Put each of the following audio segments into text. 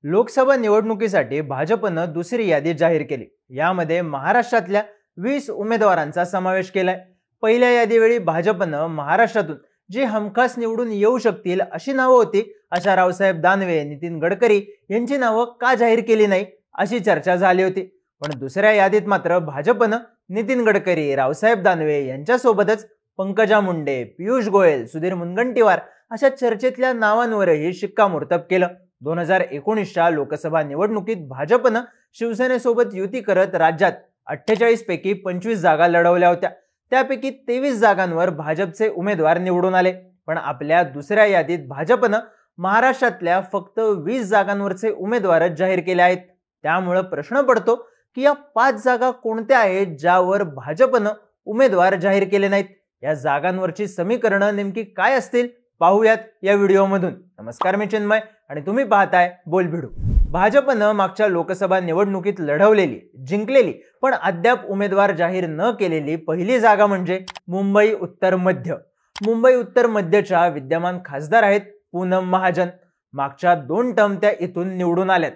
लोकसभा निवडणुकीसाठी भाजपनं दुसरी यादी जाहीर केली। यामध्ये महाराष्ट्रातल्या 20 उमेदवारांचा समावेश केलाय। पहिल्या यादीवेळी भाजपनं महाराष्ट्रातून जे हमखास निवडून येऊ शकतील अशी नावं होती, अशा रावसाहेब दानवे, नितीन गडकरी यांची नावं का जाहीर केली नाही अशी चर्चा झाली होती। पण दुसऱ्या यादीत मात्र भाजपनं नितीन गडकरी, रावसाहेब दानवे यांच्यासोबतच पंकजा मुंडे, पियुष गोयल, सुधीर मुनगंटीवार अशा चर्चेतल्या नावांवरही शिक्कामोर्तब केलं। 2019च्या लोकसभा निवडणुकीत भाजपनं शिवसेनेसोबत युती करत राज्यात 48 पैकी 25 जागा लढवल्या होत्या। त्यापैकी 23 जागांवर भाजपचे उमेदवार निवडून आले। पण आपल्या दुसऱ्या यादीत भाजपनं महाराष्ट्रातल्या फक्त 20 जागांवरचे उमेदवारच जाहीर केले आहेत। त्यामुळे प्रश्न पडतो की या 5 जागा कोणत्या आहेत ज्यावर भाजपनं उमेदवार जाहीर केले नाहीत? या जागांवरची समीकरणं नेमकी काय असतील पाहूयात या व्हिडिओमधून। नमस्कार, मी चिन्मय आणि तुम्ही पाहताय बोलभिडू। भाजपनं मागच्या लोकसभा निवडणुकीत लढवलेली, जिंकलेली पण अद्याप उमेदवार जाहीर न केलेली पहिली जागा म्हणजे मुंबई उत्तर मध्य। मुंबई उत्तर मध्यच्या विद्यमान खासदार आहेत पूनम महाजन। मागच्या 2 टर्म त्या इथून निवडून आल्यात,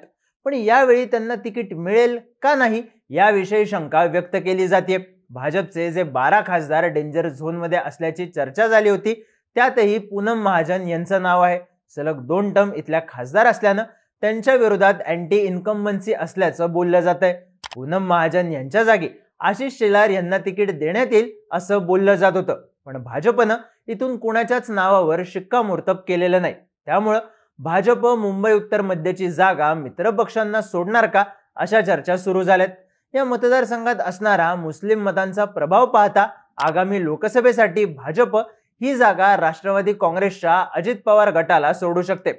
पण यावेळी त्यांना तिकीट मिळेल का नाही याविषयी शंका व्यक्त केली जाते। भाजपचे जे 12 खासदार डेंजर झोन मध्ये असल्याची चर्चा झाली होती, त्यातही पूनम महाजन यांचं नाव आहे। सलग 2 टर्म इथल्या खासदार असल्यानं त्यांच्या विरोधात अँटी इन्कम्बन्सी असल्याचं बोललं जात आहे। पूनम महाजन यांच्या जागी आशिष शेलार यांना तिकीट देण्यात येईल असं बोललं जात होतं, पण भाजपनं इथून कुणाच्याच नावावर शिक्कामोर्तब केलेलं नाही। त्यामुळं भाजप मुंबई उत्तर मध्यची जागा मित्रपक्षांना सोडणार का अशा चर्चा सुरू झाल्यात। या मतदारसंघात असणारा मुस्लिम मतांचा प्रभाव पाहता आगामी लोकसभेसाठी भाजप ही जागा राष्ट्रवादी काँग्रेसच्या अजित पवार गटाला सोडू शकते।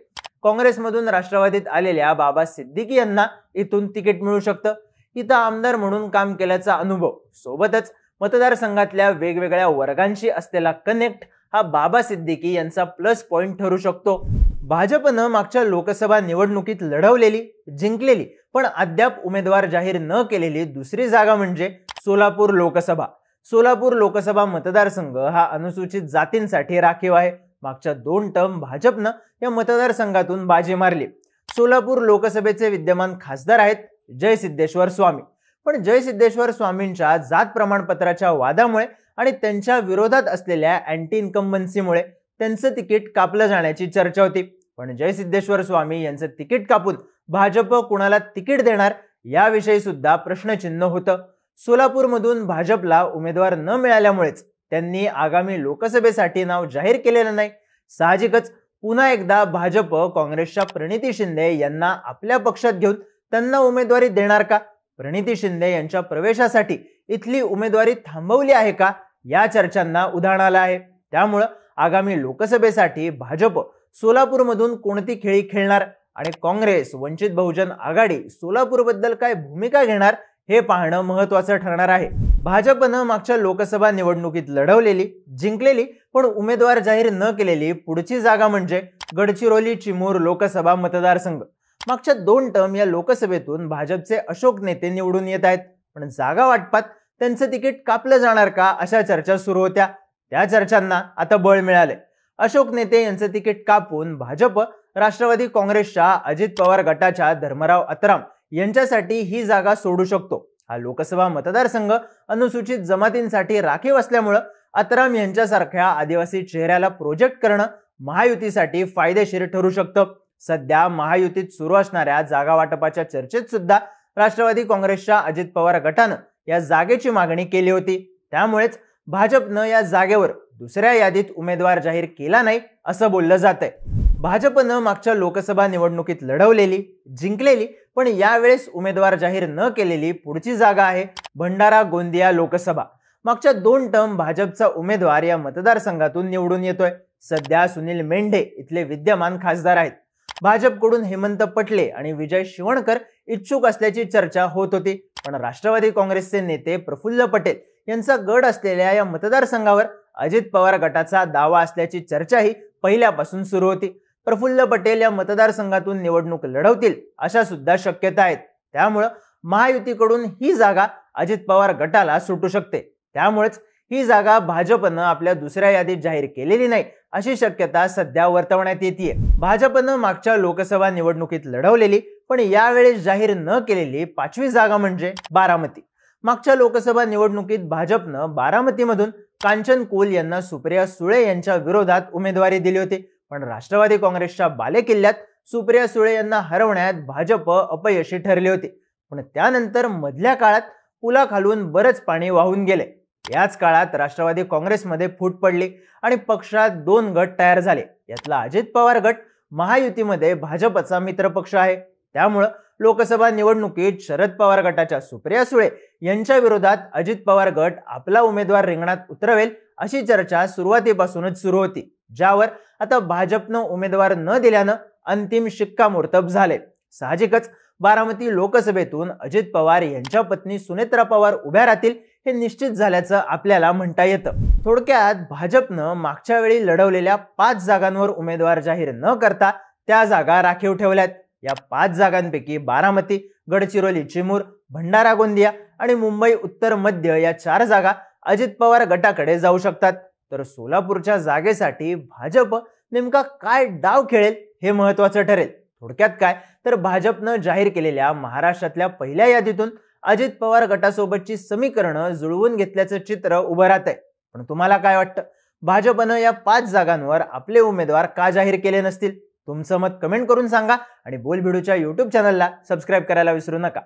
काँग्रेसमधून राष्ट्रवादीत आलेल्या बाबा सिद्दीकी यांना इथून तिकीट मिळू शकतं। इथं आमदार म्हणून काम केल्याचा अनुभव सोबतच मतदारसंघातल्या वेगवेगळ्या वर्गांशी असलेला कनेक्ट हा बाबा सिद्दीकी यांचा प्लस पॉइंट ठरू शकतो। भाजपनं मागच्या लोकसभा निवडणुकीत लढवलेली, जिंकलेली पण अद्याप उमेदवार जाहीर न केलेली दुसरी जागा म्हणजे सोलापूर लोकसभा। सोलापूर लोकसभा मतदारसंघ हा अनुसूचित जातींसाठी राखीव आहे। मागच्या 2 टर्म भाजपनं या मतदारसंघातून बाजी मारली। सोलापूर लोकसभेचे विद्यमान खासदार आहेत जयसिद्धेश्वर स्वामी, पण जयसिद्धेश्वर स्वामींच्या जात प्रमाणपत्राच्या वादामुळे आणि त्यांच्या विरोधात असलेल्या अँटी इन्कम्बन्सीमुळे त्यांचं तिकीट कापलं जाण्याची चर्चा होती। पण जयसिद्धेश्वर स्वामी यांचं तिकीट कापून भाजप कुणाला तिकीट देणार याविषयी सुद्धा प्रश्नचिन्ह होतं। सोलापूरमधून भाजपला उमेदवार न मिळाल्यामुळेच त्यांनी आगामी लोकसभेसाठी नाव जाहीर केलेलं नाही। साहजिकच पुन्हा एकदा भाजप काँग्रेसच्या प्रणिती शिंदे यांना आपल्या पक्षात घेऊन त्यांना उमेदवारी देणार का? प्रणिती शिंदे यांच्या प्रवेशासाठी इथली उमेदवारी थांबवली आहे का या चर्चांना उधाण आलं आहे। त्यामुळे आगामी लोकसभेसाठी भाजप सोलापूरमधून कोणती खेळी खेळणार आणि काँग्रेस, वंचित बहुजन आघाडी सोलापूरबद्दल काय भूमिका घेणार हे पाहणं महत्त्वाचं ठरणार आहे। भाजपनं मागच्या लोकसभा निवडणुकीत लढवलेली, जिंकलेली पण उमेदवार जाहीर न केलेली पुढची जागा म्हणजे गडचिरोली चिमूर लोकसभा मतदारसंघ। मागच्या 2 टर्म या लोकसभेतून भाजपचे अशोक नेते निवडून येत आहेत, पण जागा वाटपात त्यांचं तिकीट कापलं जाणार का अशा चर्चा सुरू होत्या। त्या चर्चांना आता बळ मिळाले। अशोक नेते यांचं तिकीट कापून भाजप राष्ट्रवादी काँग्रेसच्या अजित पवार गटाच्या धर्मराव अत्राम यांच्यासाठी ही जागा सोडू शकतो। हा लोकसभा मतदारसंघ अनुसूचित जमातींसाठी राखीव असल्यामुळे अत्राम यांच्यासारख्या आदिवासी चेहऱ्याला प्रोजेक्ट करणं महायुतीसाठी फायदेशीर ठरू शकतं। सध्या महायुतीत सुरू असणाऱ्या जागा वाटपाच्या चर्चेत सुद्धा राष्ट्रवादी काँग्रेसच्या अजित पवार गटानं या जागेची मागणी केली होती। त्यामुळेच भाजपनं या जागेवर दुसऱ्या यादीत उमेदवार जाहीर केला नाही असं बोललं जातंय। भाजपनं मागच्या लोकसभा निवडणुकीत लढवलेली, जिंकलेली पण यावेळेस उमेदवार जाहीर न केलेली पुढची जागा आहे भंडारा गोंदिया लोकसभा। मागच्या 2 टर्म भाजपचा उमेदवार या मतदारसंघातून निवडून येतोय। सध्या सुनील मेंढे इथले विद्यमान खासदार आहेत। भाजपकडून हेमंत पटले आणि विजय शिवणकर इच्छुक असल्याची चर्चा होत होती, पण राष्ट्रवादी काँग्रेसचे नेते प्रफुल्ल पटेल यांचा गड असलेल्या या मतदारसंघावर अजित पवार गटाचा दावा असल्याची चर्चाही पहिल्यापासून सुरू होती। प्रफुल्ल पटेल या मतदारसंघातून निवडणूक लढवतील अशा सुद्धा शक्यता आहेत। त्यामुळे महायुतीकडून ही जागा अजित पवार गटाला सुटू शकते। त्यामुळेच ही जागा भाजपनं आपल्या दुसऱ्या यादीत जाहीर केलेली नाही अशी शक्यता सध्या वर्तवण्यात येते। भाजपनं मागच्या लोकसभा निवडणुकीत लढवलेली पण यावेळेस जाहीर न केलेली 5वी जागा म्हणजे बारामती. मागच्या लोकसभा निवडणुकीत भाजपनं बारामतीमधून कांचन कुल यांना सुप्रिया सुळे यांच्या विरोधात उमेदवारी दिली होती. पण राष्ट्रवादी काँग्रेसच्या बालेकिल्ल्यात सुप्रिया सुळे यांना हरवण्यात भाजप अपयशी ठरली होती. पण त्यानंतर मधल्या काळात पुलाखालून बरंच पाणी वाहून गेले. याच काळात राष्ट्रवादी काँग्रेसमध्ये फूट पडली आणि पक्षात 2 गट तयार झाले. यातला अजित पवार गट महायुतीमध्ये भाजपचा मित्रपक्ष आहे. त्यामुळे लोकसभा निवडणुकीत शरद पवार गटाच्या सुप्रिया सुळे यांच्या विरोधात अजित पवार गट आपला उमेदवार रिंगणात उतरवेल अशी चर्चा सुरुवातीपासूनच सुरू होती, ज्यावर आता भाजपनं उमेदवार न दिल्यानं अंतिम शिक्कामोर्तब झाले. साहजिकच बारामती लोकसभेतून अजित पवार यांच्या पत्नी सुनेत्रा पवार उभ्या राहतील हे निश्चित झाल्याचं आपल्याला म्हणता येतं. थोडक्यात भाजपनं मागच्या वेळी लढवलेल्या 5 जागांवर उमेदवार जाहीर न करता त्या जागा राखीव ठेवल्यात. या 5 जागांपैकी बारामती, गडचिरोली चिमूर, भंडारा गोंदिया आणि मुंबई उत्तर मध्य या 4 जागा अजित पवार गटाकडे जाऊ शकतात. तर सोलापूरच्या जागेसाठी भाजप नेमका काय डाव खेळेल हे महत्त्वाचं ठरेल. थोडक्यात काय तर भाजपनं जाहीर केलेल्या महाराष्ट्रातल्या पहिल्या यादीतून अजित पवार गटासोबतची समीकरणं जुळवून घेतल्याचं चित्र उभं राहतंय. पण तुम्हाला काय वाटतं, भाजपनं या 5 जागांवर आपले उमेदवार का जाहीर केले नसतील? तुमचं मत कमेंट करून सांगा आणि बोलबिडूच्या YouTube चॅनलला सबस्क्राईब करायला विसरू नका.